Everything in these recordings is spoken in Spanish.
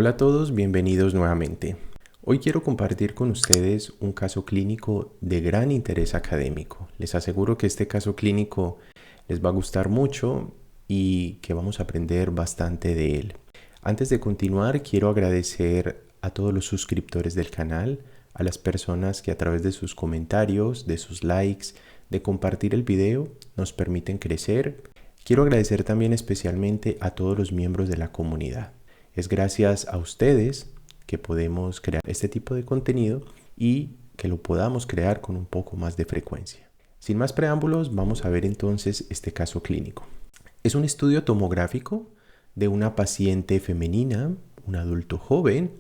Hola a todos, bienvenidos nuevamente. Hoy quiero compartir con ustedes un caso clínico de gran interés académico. Les aseguro que este caso clínico les va a gustar mucho y que vamos a aprender bastante de él. Antes de continuar, quiero agradecer a todos los suscriptores del canal, a las personas que a través de sus comentarios, de sus likes, de compartir el video, nos permiten crecer. Quiero agradecer también especialmente a todos los miembros de la comunidad. Es gracias a ustedes que podemos crear este tipo de contenido y que lo podamos crear con un poco más de frecuencia. Sin más preámbulos, vamos a ver entonces este caso clínico. Es un estudio tomográfico de una paciente femenina, un adulto joven,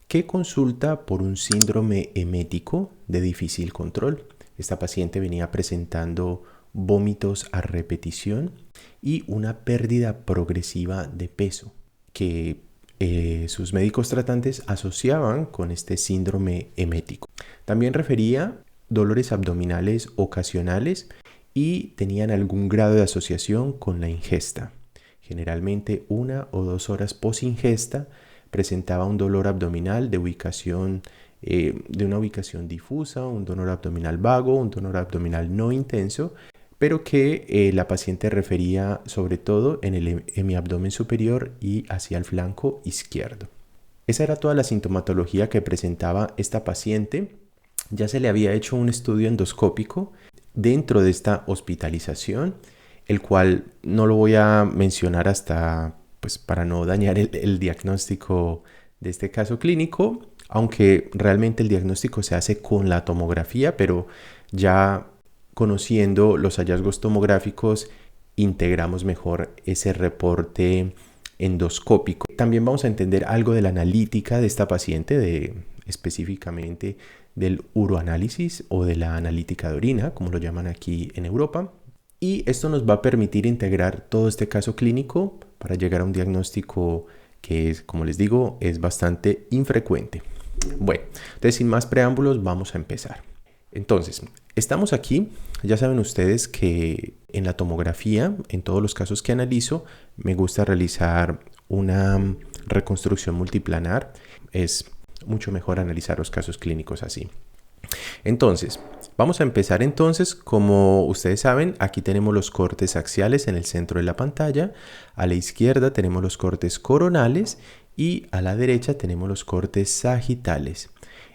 que consulta por un síndrome emético de difícil control. Esta paciente venía presentando vómitos a repetición y una pérdida progresiva de peso que sus médicos tratantes asociaban con este síndrome emético. También refería dolores abdominales ocasionales y tenían algún grado de asociación con la ingesta. Generalmente 1 o 2 horas post ingesta presentaba un dolor abdominal de una ubicación difusa, un dolor abdominal vago, un dolor abdominal no intenso, pero que la paciente refería sobre todo en el hemiabdomen superior y hacia el flanco izquierdo. Esa era toda la sintomatología que presentaba esta paciente. Ya se le había hecho un estudio endoscópico dentro de esta hospitalización, el cual no lo voy a mencionar para no dañar el diagnóstico de este caso clínico, aunque realmente el diagnóstico se hace con la tomografía, pero ya conociendo los hallazgos tomográficos, integramos mejor ese reporte endoscópico. También vamos a entender algo de la analítica de esta paciente, específicamente del uroanálisis o de la analítica de orina, como lo llaman aquí en Europa. Y esto nos va a permitir integrar todo este caso clínico para llegar a un diagnóstico que es, como les digo, es bastante infrecuente. Bueno, entonces sin más preámbulos vamos a empezar. Entonces, estamos aquí. Ya saben ustedes que en la tomografía, en todos los casos que analizo, me gusta realizar una reconstrucción multiplanar. Es mucho mejor analizar los casos clínicos así. Entonces, vamos a empezar entonces. Como ustedes saben, aquí tenemos los cortes axiales en el centro de la pantalla. A la izquierda tenemos los cortes coronales y a la derecha tenemos los cortes sagitales.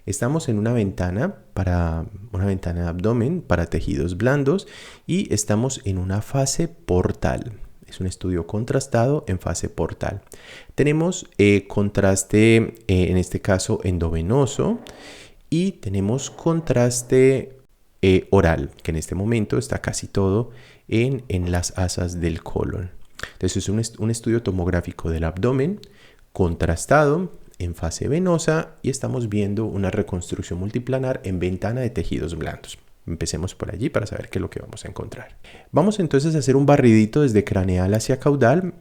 Estamos en una ventana de abdomen para tejidos blandos y estamos en una fase portal. Es un estudio contrastado en fase portal. Tenemos contraste, en este caso endovenoso, y tenemos contraste oral, que en este momento está casi todo en las asas del colon. Entonces es un estudio tomográfico del abdomen contrastado en fase venosa y estamos viendo una reconstrucción multiplanar en ventana de tejidos blandos. Empecemos por allí para saber qué es lo que vamos a encontrar. Vamos entonces a hacer un barridito desde craneal hacia caudal.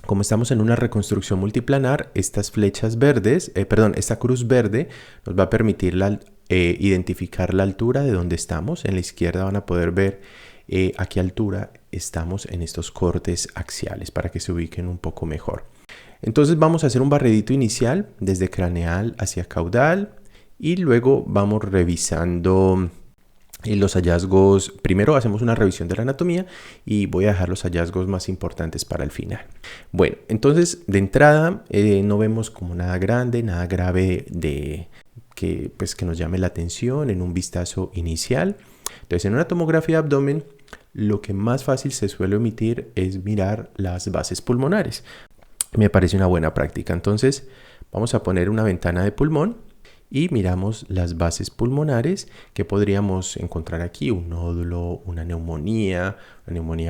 Como estamos en una reconstrucción multiplanar, estas flechas verdes, esta cruz verde nos va a permitir identificar la altura de donde estamos. En la izquierda van a poder ver a qué altura estamos en estos cortes axiales para que se ubiquen un poco mejor. Entonces vamos a hacer un barridito inicial desde craneal hacia caudal y luego vamos revisando los hallazgos. Primero hacemos una revisión de la anatomía y voy a dejar los hallazgos más importantes para el final. Bueno, entonces de entrada no vemos como nada grande, nada grave que nos llame la atención en un vistazo inicial. Entonces en una tomografía de abdomen lo que más fácil se suele omitir es mirar las bases pulmonares. Me parece una buena práctica. Entonces vamos a poner una ventana de pulmón y miramos las bases pulmonares que podríamos encontrar aquí, un nódulo, una neumonía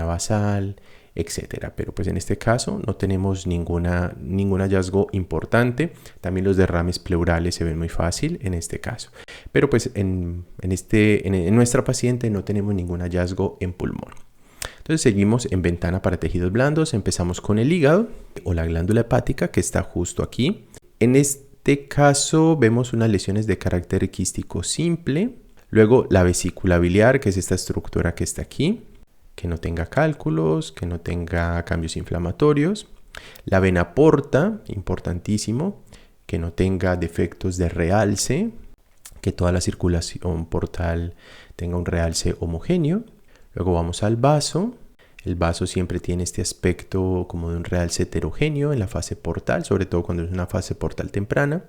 basal, etc. Pero pues en este caso no tenemos ningún hallazgo importante. También los derrames pleurales se ven muy fácil en este caso. Pero pues en nuestra paciente no tenemos ningún hallazgo en pulmón. Entonces seguimos en ventana para tejidos blandos. Empezamos con el hígado o la glándula hepática que está justo aquí. En este caso vemos unas lesiones de carácter quístico simple. Luego la vesícula biliar, que es esta estructura que está aquí, que no tenga cálculos, que no tenga cambios inflamatorios. La vena porta, importantísimo, que no tenga defectos de realce, que toda la circulación portal tenga un realce homogéneo. Luego vamos al vaso. El vaso siempre tiene este aspecto como de un realce heterogéneo en la fase portal, sobre todo cuando es una fase portal temprana.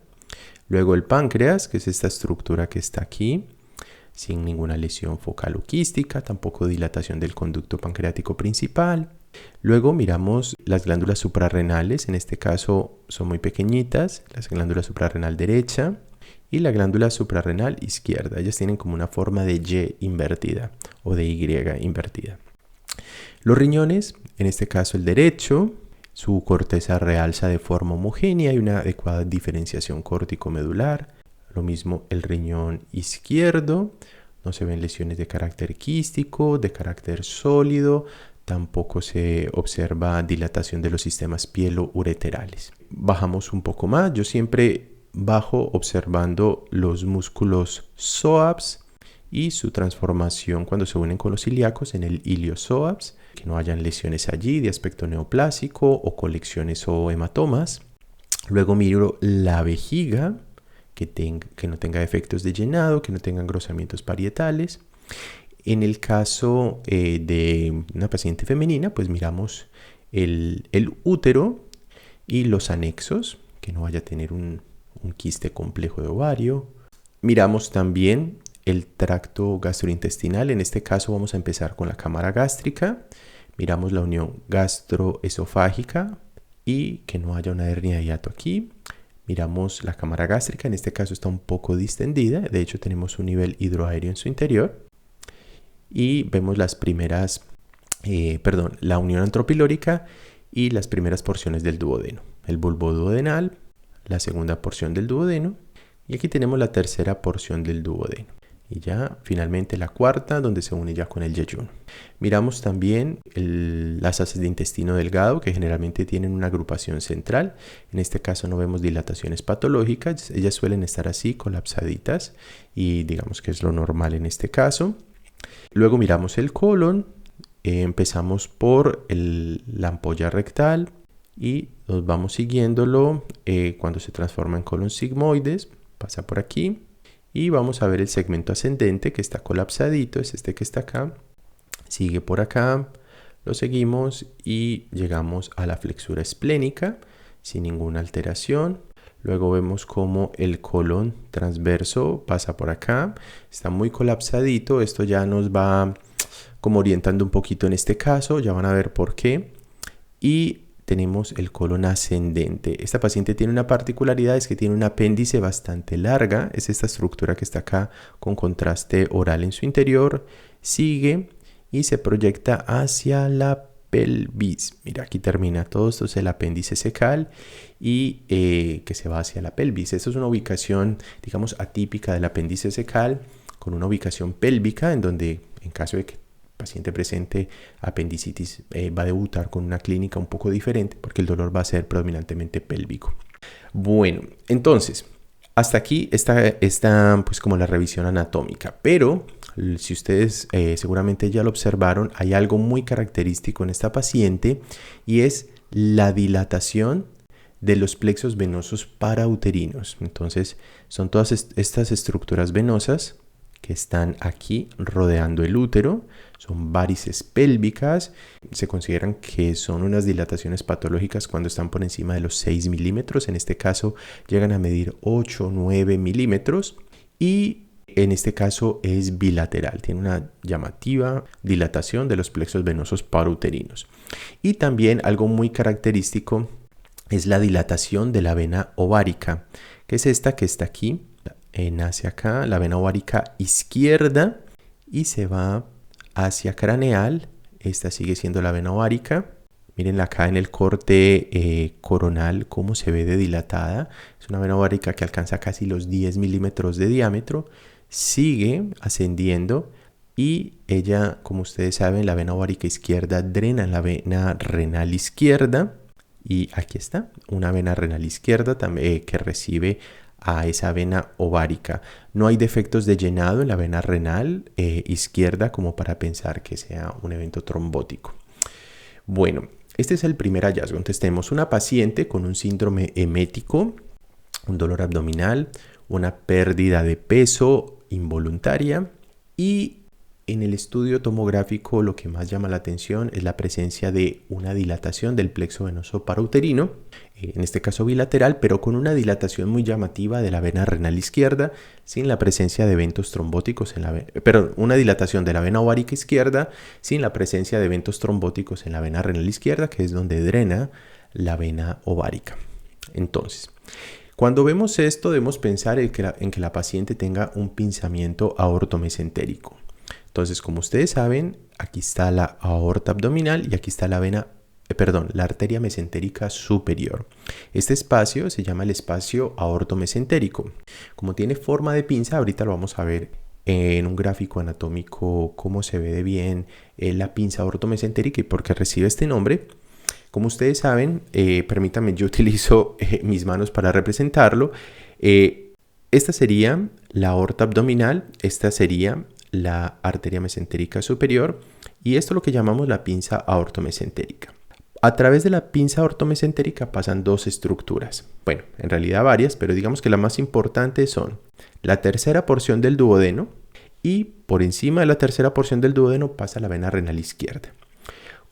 Luego el páncreas, que es esta estructura que está aquí, sin ninguna lesión focal o quística, tampoco dilatación del conducto pancreático principal. Luego miramos las glándulas suprarrenales, en este caso son muy pequeñitas, la glándula suprarrenal derecha y la glándula suprarrenal izquierda. Ellas tienen como una forma de Y invertida o de Y invertida. Los riñones, en este caso el derecho, su corteza realza de forma homogénea y una adecuada diferenciación córtico-medular. Lo mismo el riñón izquierdo, no se ven lesiones de carácter quístico, de carácter sólido, tampoco se observa dilatación de los sistemas pielo-ureterales. Bajamos un poco más, yo siempre bajo observando los músculos psoas y su transformación cuando se unen con los ilíacos en el iliopsoas, que no hayan lesiones allí de aspecto neoplásico o colecciones o hematomas. Luego miro la vejiga, que no tenga efectos de llenado, que no tenga engrosamientos parietales. En el caso de una paciente femenina, pues miramos el útero y los anexos, que no vaya a tener un quiste complejo de ovario. Miramos también el tracto gastrointestinal. En este caso vamos a empezar con la cámara gástrica. Miramos la unión gastroesofágica y que no haya una hernia de hiato aquí. Miramos la cámara gástrica, en este caso está un poco distendida, de hecho tenemos un nivel hidroaéreo en su interior. Y vemos las primeras, la unión antropilórica y las primeras porciones del duodeno. El bulbo duodenal, la segunda porción del duodeno y aquí tenemos la tercera porción del duodeno. Y ya finalmente la cuarta, donde se une ya con el yeyuno. Miramos también las haces de intestino delgado, que generalmente tienen una agrupación central. En este caso no vemos dilataciones patológicas, ellas suelen estar así, colapsaditas, y digamos que es lo normal en este caso. Luego miramos el colon, empezamos por la ampolla rectal y nos vamos siguiéndolo cuando se transforma en colon sigmoides, pasa por aquí. Y vamos a ver el segmento ascendente que está colapsadito, es este que está acá. Sigue por acá, lo seguimos y llegamos a la flexura esplénica sin ninguna alteración. Luego vemos cómo el colon transverso pasa por acá, está muy colapsadito. Esto ya nos va como orientando un poquito en este caso, ya van a ver por qué. Y tenemos el colon ascendente. Esta paciente tiene una particularidad, es que tiene un apéndice bastante larga. Es esta estructura que está acá con contraste oral en su interior. Sigue y se proyecta hacia la pelvis. Mira, aquí termina todo esto, es el apéndice cecal y que se va hacia la pelvis. Esta es una ubicación, digamos, atípica del apéndice cecal, con una ubicación pélvica en donde, en caso de que paciente presente apendicitis va a debutar con una clínica un poco diferente porque el dolor va a ser predominantemente pélvico. Bueno, entonces, hasta aquí está pues como la revisión anatómica, pero si ustedes seguramente ya lo observaron, hay algo muy característico en esta paciente y es la dilatación de los plexos venosos parauterinos. Entonces, son todas estas estructuras venosas que están aquí rodeando el útero, son varices pélvicas, se consideran que son unas dilataciones patológicas cuando están por encima de los 6 milímetros, en este caso llegan a medir 8 o 9 milímetros y en este caso es bilateral, tiene una llamativa dilatación de los plexos venosos parauterinos. Y también algo muy característico es la dilatación de la vena ovárica, que es esta que está aquí. Nace acá la vena ovárica izquierda y se va hacia craneal. Esta sigue siendo la vena ovárica. Miren acá en el corte coronal cómo se ve de dilatada. Es una vena ovárica que alcanza casi los 10 milímetros de diámetro. Sigue ascendiendo y ella, como ustedes saben, la vena ovárica izquierda drena la vena renal izquierda. Y aquí está, una vena renal izquierda también, que recibe a esa vena ovárica. No hay defectos de llenado en la vena renal izquierda como para pensar que sea un evento trombótico. Bueno, este es el primer hallazgo. Entonces tenemos una paciente con un síndrome emético un dolor abdominal, una pérdida de peso involuntaria y en el estudio tomográfico lo que más llama la atención es la presencia de una dilatación del plexo venoso parauterino, en este caso bilateral, pero con una dilatación muy llamativa de la vena renal izquierda, sin la presencia de eventos trombóticos en la vena, perdón, una dilatación de la vena ovárica izquierda, sin la presencia de eventos trombóticos en la vena renal izquierda, que es donde drena la vena ovárica. Entonces, cuando vemos esto, debemos pensar en que la paciente tenga un pinzamiento aortomesentérico. Entonces, como ustedes saben, aquí está la aorta abdominal y aquí está la la arteria mesentérica superior. Este espacio se llama el espacio aortomesentérico. Como tiene forma de pinza, ahorita lo vamos a ver en un gráfico anatómico cómo se ve de bien la pinza aortomesentérica y por qué recibe este nombre. Como ustedes saben, permítanme, yo utilizo mis manos para representarlo. Esta sería la aorta abdominal, esta sería la arteria mesentérica superior y esto es lo que llamamos la pinza aortomesentérica. A través de la pinza aortomesentérica pasan dos estructuras, bueno, en realidad varias, pero digamos que las más importantes son la tercera porción del duodeno y por encima de la tercera porción del duodeno pasa la vena renal izquierda.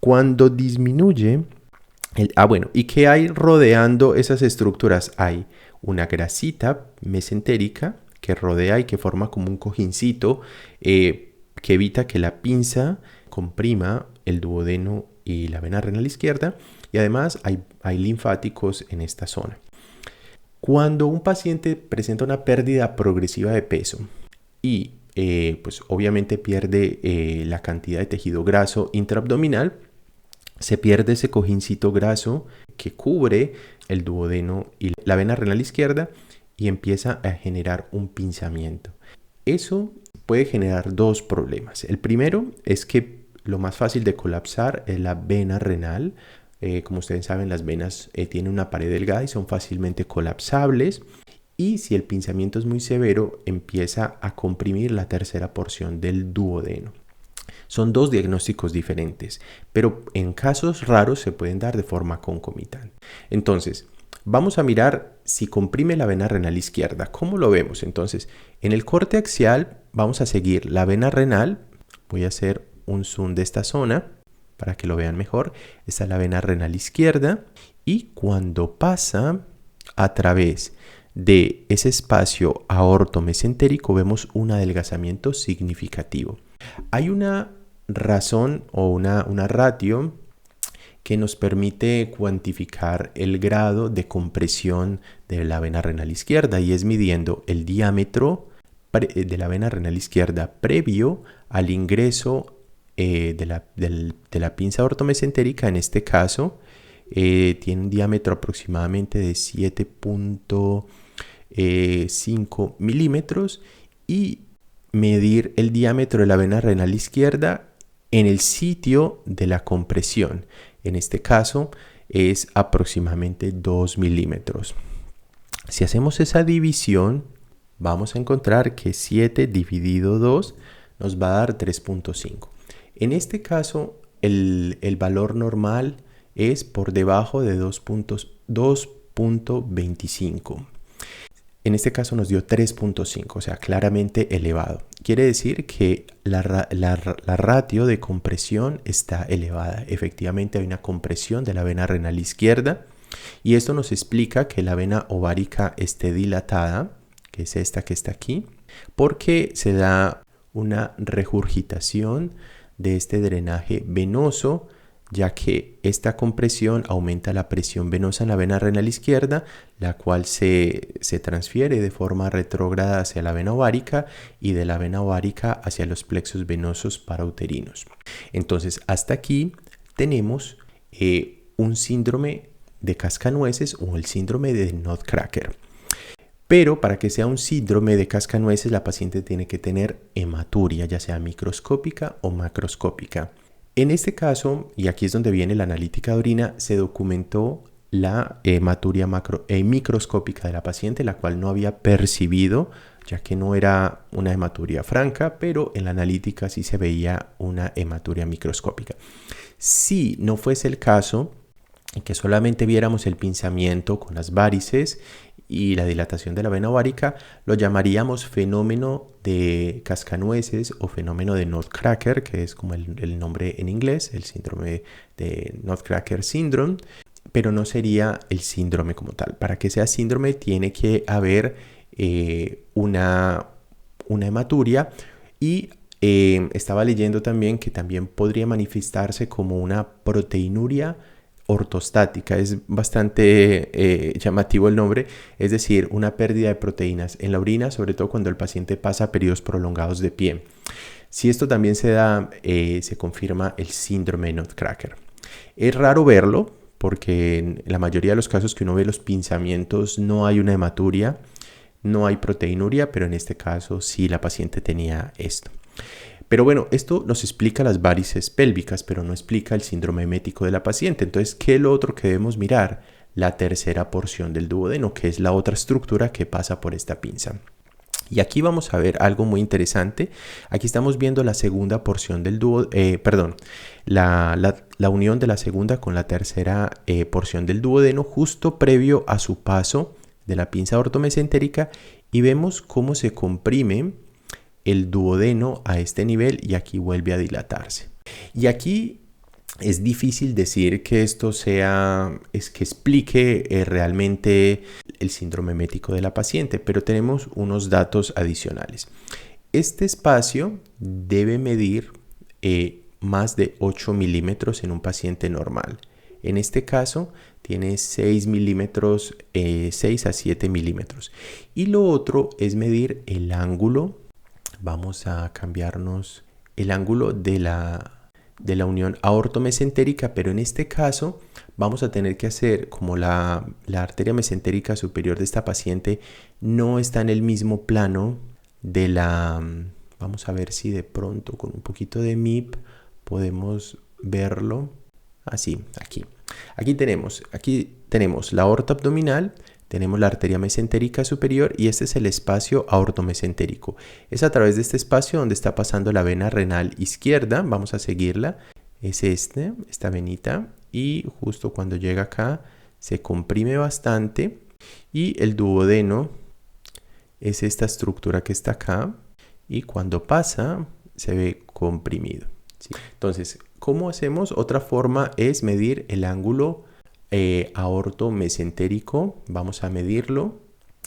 Cuando disminuye ¿y qué hay rodeando esas estructuras? Hay una grasita mesentérica que rodea y que forma como un cojincito que evita que la pinza comprima el duodeno y la vena renal izquierda y además hay linfáticos en esta zona. Cuando un paciente presenta una pérdida progresiva de peso y pues obviamente pierde la cantidad de tejido graso intraabdominal, se pierde ese cojincito graso que cubre el duodeno y la vena renal izquierda y empieza a generar un pinzamiento. Eso puede generar dos problemas. El primero es que lo más fácil de colapsar es la vena renal. Como ustedes saben, las venas tienen una pared delgada y son fácilmente colapsables. Y si el pinzamiento es muy severo, empieza a comprimir la tercera porción del duodeno. Son dos diagnósticos diferentes, pero en casos raros se pueden dar de forma concomitante. Entonces, vamos a mirar si comprime la vena renal izquierda. ¿Cómo lo vemos? Entonces, en el corte axial vamos a seguir la vena renal. Voy a hacer un zoom de esta zona para que lo vean mejor. Esta es la vena renal izquierda y cuando pasa a través de ese espacio aortomesentérico vemos un adelgazamiento significativo. Hay una razón o una ratio que nos permite cuantificar el grado de compresión de la vena renal izquierda y es midiendo el diámetro de la vena renal izquierda previo al ingreso de la pinza aortomesentérica. En este caso tiene un diámetro aproximadamente de 7.5 milímetros y medir el diámetro de la vena renal izquierda en el sitio de la compresión. En este caso es aproximadamente 2 milímetros. Si hacemos esa división, vamos a encontrar que 7 dividido 2 nos va a dar 3.5. En este caso, el valor normal es por debajo de 2.25. En este caso nos dio 3.5, o sea, claramente elevado. Quiere decir que la ratio de compresión está elevada. Efectivamente hay una compresión de la vena renal izquierda y esto nos explica que la vena ovárica esté dilatada, que es esta que está aquí, porque se da una regurgitación de este drenaje venoso, ya que esta compresión aumenta la presión venosa en la vena renal izquierda, la cual se transfiere de forma retrógrada hacia la vena ovárica y de la vena ovárica hacia los plexos venosos parauterinos. Entonces, hasta aquí tenemos un síndrome de cascanueces o el síndrome de Nutcracker. Pero para que sea un síndrome de cascanueces, la paciente tiene que tener hematuria, ya sea microscópica o macroscópica. En este caso, y aquí es donde viene la analítica de orina, se documentó la hematuria microscópica de la paciente, la cual no había percibido, ya que no era una hematuria franca, pero en la analítica sí se veía una hematuria microscópica. Si no fuese el caso, y que solamente viéramos el pinzamiento con las varices y la dilatación de la vena ovárica, lo llamaríamos fenómeno de cascanueces o fenómeno de Nutcracker, que es como el nombre en inglés, el síndrome de Nutcracker Syndrome, pero no sería el síndrome como tal. Para que sea síndrome tiene que haber una hematuria y estaba leyendo también que también podría manifestarse como una proteinuria ortostática. Es bastante llamativo el nombre, es decir, una pérdida de proteínas en la orina, sobre todo cuando el paciente pasa periodos prolongados de pie. Si esto también se da, se confirma el síndrome de Nutcracker. Es raro verlo porque en la mayoría de los casos que uno ve los pinzamientos no hay una hematuria, no hay proteinuria, pero en este caso sí la paciente tenía esto. Pero bueno, esto nos explica las varices pélvicas, pero no explica el síndrome emético de la paciente. Entonces, ¿qué es lo otro que debemos mirar? La tercera porción del duodeno, que es la otra estructura que pasa por esta pinza. Y aquí vamos a ver algo muy interesante. Aquí estamos viendo la segunda porción del duodeno, la unión de la segunda con la tercera porción del duodeno justo previo a su paso de la pinza ortomesentérica, y vemos cómo se comprime el duodeno a este nivel y aquí vuelve a dilatarse. Y aquí es difícil decir que esto que explique realmente el síndrome emético de la paciente, pero tenemos unos datos adicionales. Este espacio debe medir más de 8 milímetros en un paciente normal. En este caso tiene 6 milímetros, 6 a 7 milímetros. Y lo otro es medir el ángulo. Vamos a cambiarnos el ángulo de la unión aortomesentérica, pero en este caso vamos a tener que hacer como la arteria mesentérica superior de esta paciente no está en el mismo plano de la... Vamos a ver si de pronto con un poquito de MIP podemos verlo. Así, aquí. Aquí tenemos la aorta abdominal, tenemos la arteria mesentérica superior y este es el espacio aortomesentérico. Es a través de este espacio donde está pasando la vena renal izquierda. Vamos a seguirla. Es esta venita, y justo cuando llega acá se comprime bastante y el duodeno es esta estructura que está acá y cuando pasa se ve comprimido. ¿Sí? Entonces, ¿cómo hacemos? Otra forma es medir el ángulo aortomesentérico. Vamos a medirlo.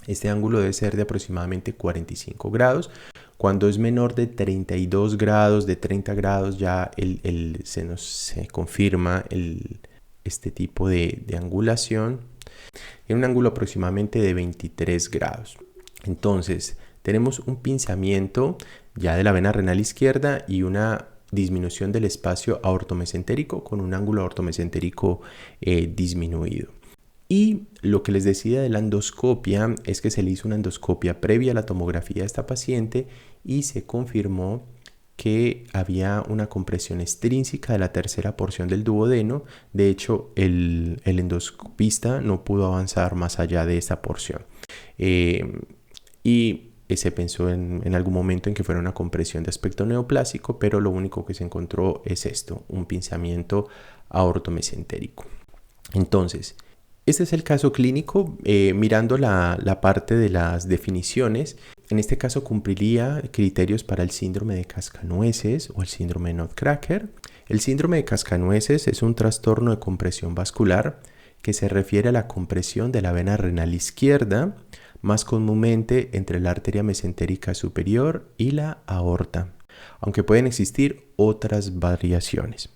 Este ángulo debe ser de aproximadamente 45 grados. Cuando es menor de 32 grados, de 30 grados, ya se confirma este tipo de angulación. En un ángulo aproximadamente de 23 grados. Entonces, tenemos un pinzamiento ya de la vena renal izquierda y una disminución del espacio aortomesentérico con un ángulo aortomesentérico disminuido. Y lo que les decía de la endoscopia es que se le hizo una endoscopia previa a la tomografía de esta paciente y se confirmó que había una compresión extrínseca de la tercera porción del duodeno. De hecho, el endoscopista no pudo avanzar más allá de esta porción. Y se pensó en algún momento en que fuera una compresión de aspecto neoplásico, pero lo único que se encontró es esto, un pinzamiento aortomesentérico. Entonces, este es el caso clínico. Mirando la parte de las definiciones, en este caso cumpliría criterios para el síndrome de cascanueces o el síndrome de Nutcracker. El síndrome de cascanueces es un trastorno de compresión vascular que se refiere a la compresión de la vena renal izquierda, más comúnmente entre la arteria mesentérica superior y la aorta, aunque pueden existir otras variaciones.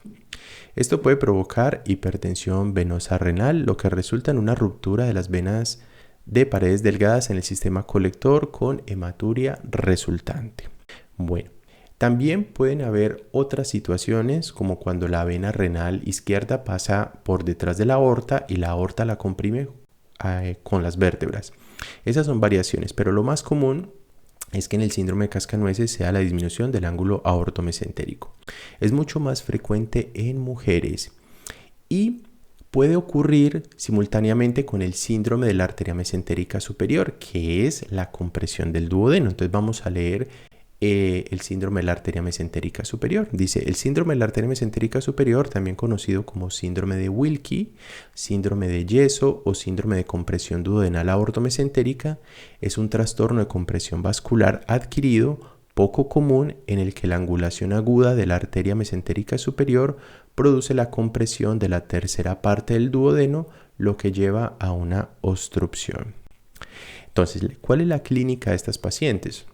Esto puede provocar hipertensión venosa renal, lo que resulta en una ruptura de las venas de paredes delgadas en el sistema colector con hematuria resultante. Bueno, también pueden haber otras situaciones como cuando la vena renal izquierda pasa por detrás de la aorta y la aorta la comprime con las vértebras. Esas son variaciones, pero lo más común es que en el síndrome de cascanueces sea la disminución del ángulo aortomesentérico. Es mucho más frecuente en mujeres y puede ocurrir simultáneamente con el síndrome de la arteria mesentérica superior, que es la compresión del duodeno. Entonces vamos a leer el síndrome de la arteria mesentérica superior. Dice, el síndrome de la arteria mesentérica superior, también conocido como síndrome de Wilkie, síndrome de yeso o síndrome de compresión duodenal aortomesentérica, es un trastorno de compresión vascular adquirido poco común en el que la angulación aguda de la arteria mesentérica superior produce la compresión de la tercera parte del duodeno, lo que lleva a una obstrucción. Entonces, ¿cuál es la clínica de estas pacientes?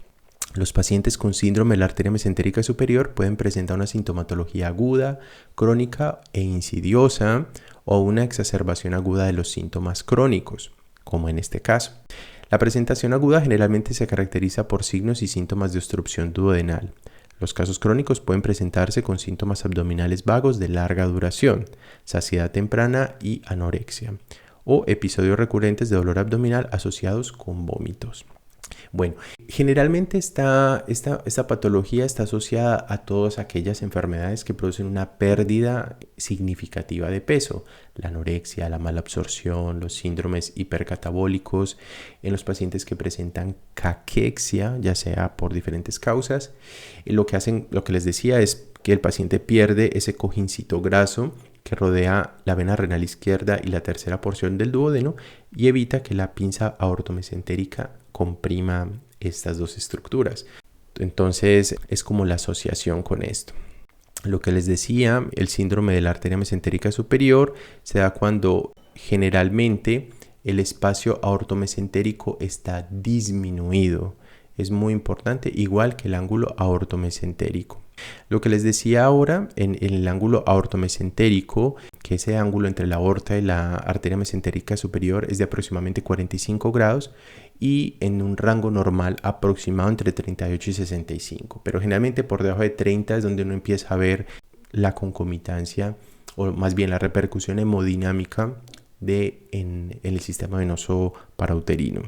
Los pacientes con síndrome de la arteria mesentérica superior pueden presentar una sintomatología aguda, crónica e insidiosa o una exacerbación aguda de los síntomas crónicos, como en este caso. La presentación aguda generalmente se caracteriza por signos y síntomas de obstrucción duodenal. Los casos crónicos pueden presentarse con síntomas abdominales vagos de larga duración, saciedad temprana y anorexia, o episodios recurrentes de dolor abdominal asociados con vómitos. Bueno, generalmente esta patología está asociada a todas aquellas enfermedades que producen una pérdida significativa de peso, la anorexia, la mala absorción, los síndromes hipercatabólicos, en los pacientes que presentan caquexia, ya sea por diferentes causas. Lo que les decía es que el paciente pierde ese cojincito graso que rodea la vena renal izquierda y la tercera porción del duodeno y evita que la pinza aortomesentérica comprima estas dos estructuras. Entonces es como la asociación con esto. Lo que les decía, el síndrome de la arteria mesentérica superior se da cuando generalmente el espacio aortomesentérico está disminuido. Es muy importante, igual que el ángulo aortomesentérico. Lo que les decía ahora, en el ángulo aortomesentérico, que ese ángulo entre la aorta y la arteria mesentérica superior es de aproximadamente 45 grados y en un rango normal aproximado entre 38 y 65. Pero generalmente por debajo de 30 es donde uno empieza a ver la concomitancia o más bien la repercusión hemodinámica en el sistema venoso parauterino.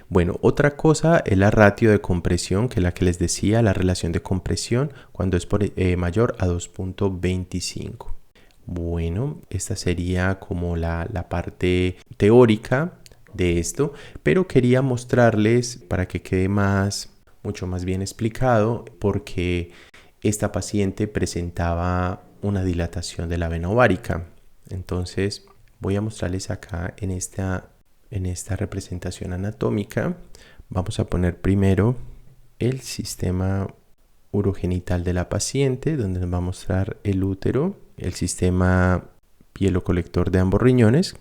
Bueno, otra cosa es la ratio de compresión, que es la que les decía, la relación de compresión cuando es mayor a 2.25. Bueno, esta sería como la parte teórica de esto, pero quería mostrarles para que quede mucho más bien explicado, porque esta paciente presentaba una dilatación de la vena ovárica. Entonces voy a mostrarles acá en esta representación anatómica. Vamos a poner primero el sistema urogenital de la paciente, donde nos va a mostrar el útero, el sistema pielo-colector de ambos riñones.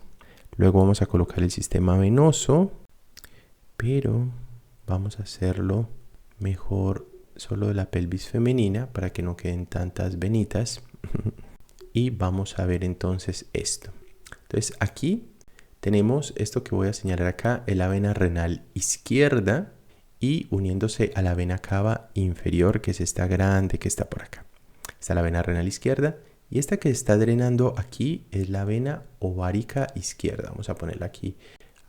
Luego vamos a colocar el sistema venoso, pero vamos a hacerlo mejor solo de la pelvis femenina para que no queden tantas venitas. Y vamos a ver entonces esto. Entonces aquí tenemos esto que voy a señalar acá, es la vena renal izquierda y uniéndose a la vena cava inferior, que es esta grande que está por acá. Está la vena renal izquierda y esta que está drenando aquí es la vena ovárica izquierda. Vamos a ponerla aquí.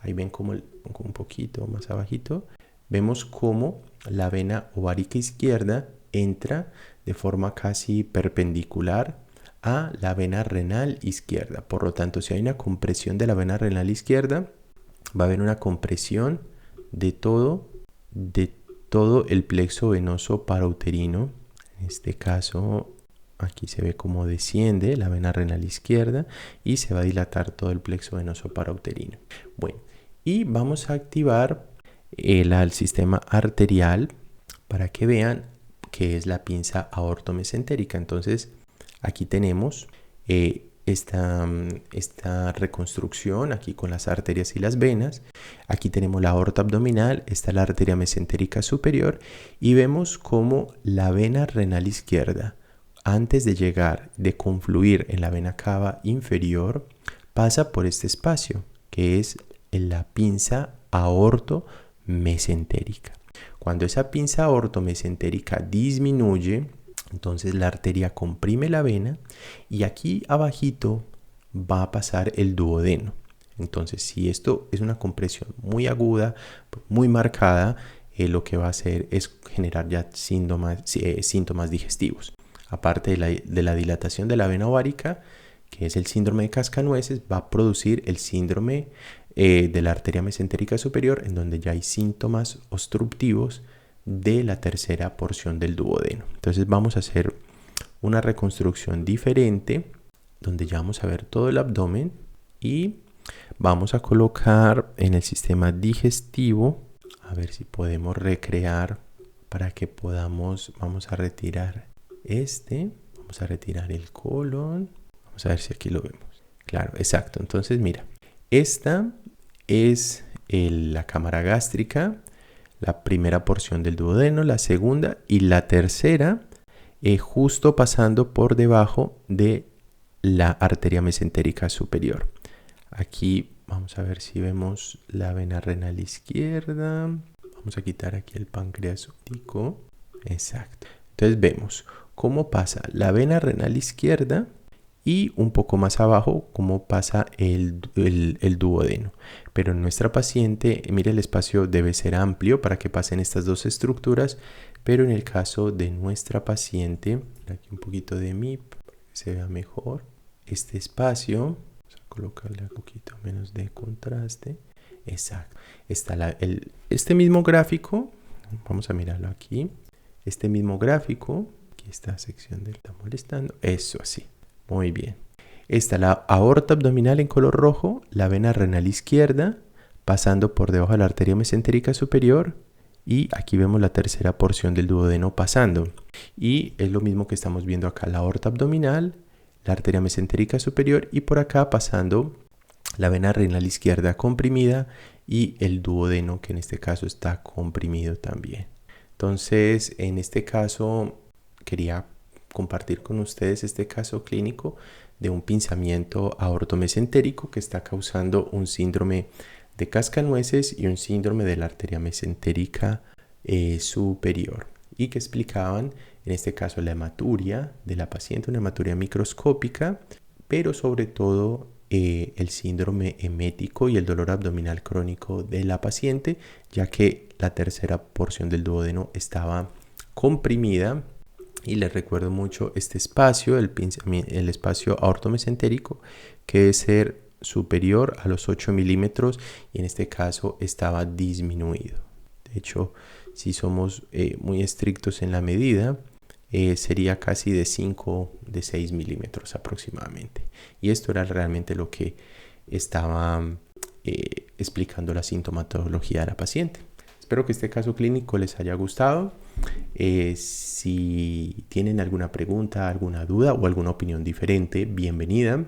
Ahí ven como un poquito más abajito. Vemos cómo la vena ovárica izquierda entra de forma casi perpendicular a la vena renal izquierda. Por lo tanto, si hay una compresión de la vena renal izquierda, va a haber una compresión de todo el plexo venoso parauterino. En este caso, aquí se ve cómo desciende la vena renal izquierda y se va a dilatar todo el plexo venoso parauterino. Bueno, y vamos a activar el sistema arterial para que vean qué es la pinza aortomesentérica. Entonces, aquí tenemos esta reconstrucción aquí con las arterias y las venas. Aquí tenemos la aorta abdominal, está la arteria mesentérica superior y vemos cómo la vena renal izquierda, antes de confluir en la vena cava inferior, pasa por este espacio que es la pinza aortomesentérica. Cuando esa pinza aortomesentérica disminuye, entonces la arteria comprime la vena y aquí abajito va a pasar el duodeno. Entonces, si esto es una compresión muy aguda, muy marcada, lo que va a hacer es generar ya síntomas digestivos. Aparte de la dilatación de la vena ovárica, que es el síndrome de cascanueces, va a producir el síndrome de la arteria mesentérica superior, en donde ya hay síntomas obstructivos de la tercera porción del duodeno. Entonces vamos a hacer una reconstrucción diferente donde ya vamos a ver todo el abdomen y vamos a colocar en el sistema digestivo, a ver si podemos recrear para que podamos, vamos a retirar vamos a retirar el colon, vamos a ver si aquí lo vemos. Claro, exacto. Entonces mira, esta es la cámara gástrica, la primera porción del duodeno, la segunda y la tercera, justo pasando por debajo de la arteria mesentérica superior. Aquí vamos a ver si vemos la vena renal izquierda. Vamos a quitar aquí el páncreas útico. Exacto. Entonces vemos cómo pasa la vena renal izquierda y un poco más abajo cómo pasa el duodeno. Pero en nuestra paciente, mire, el espacio debe ser amplio para que pasen estas dos estructuras, pero en el caso de nuestra paciente, aquí un poquito de MIP para que se vea mejor, este espacio, vamos a colocarle un poquito menos de contraste. Exacto. Está este mismo gráfico, vamos a mirarlo aquí, este mismo gráfico, aquí esta sección del está molestando, eso así. Muy bien. Está la aorta abdominal en color rojo, la vena renal izquierda, pasando por debajo de la arteria mesentérica superior. Y aquí vemos la tercera porción del duodeno pasando. Y es lo mismo que estamos viendo acá, la aorta abdominal, la arteria mesentérica superior y por acá pasando la vena renal izquierda comprimida y el duodeno que en este caso está comprimido también. Entonces, en este caso quería compartir con ustedes este caso clínico de un pinzamiento aortomesentérico que está causando un síndrome de cascanueces y un síndrome de la arteria mesentérica superior, y que explicaban en este caso la hematuria de la paciente, una hematuria microscópica, pero sobre todo el síndrome emético y el dolor abdominal crónico de la paciente, ya que la tercera porción del duodeno estaba comprimida. Y les recuerdo mucho este espacio, el espacio aortomesentérico, que debe ser superior a los 8 milímetros y en este caso estaba disminuido. De hecho, si somos muy estrictos en la medida, sería casi de 6 milímetros aproximadamente. Y esto era realmente lo que estaba explicando la sintomatología de la paciente. Espero que este caso clínico les haya gustado. Si tienen alguna pregunta, alguna duda o alguna opinión diferente, bienvenida.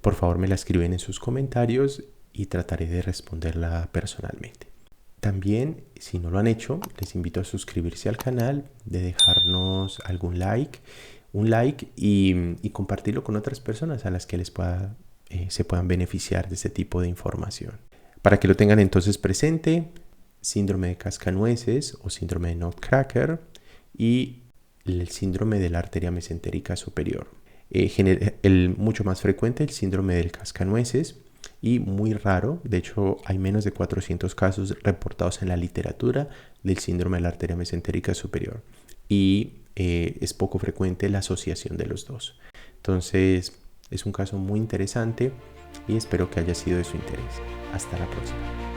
Por favor me la escriben en sus comentarios y trataré de responderla personalmente. También, si no lo han hecho, les invito a suscribirse al canal, de dejarnos un like y compartirlo con otras personas a las que se puedan beneficiar de este tipo de información. Para que lo tengan entonces presente, síndrome de cascanueces o síndrome de Nutcracker y el síndrome de la arteria mesentérica superior. El mucho más frecuente, el síndrome del cascanueces, y muy raro, de hecho hay menos de 400 casos reportados en la literatura del síndrome de la arteria mesentérica superior, y es poco frecuente la asociación de los dos. Entonces es un caso muy interesante y espero que haya sido de su interés. Hasta la próxima.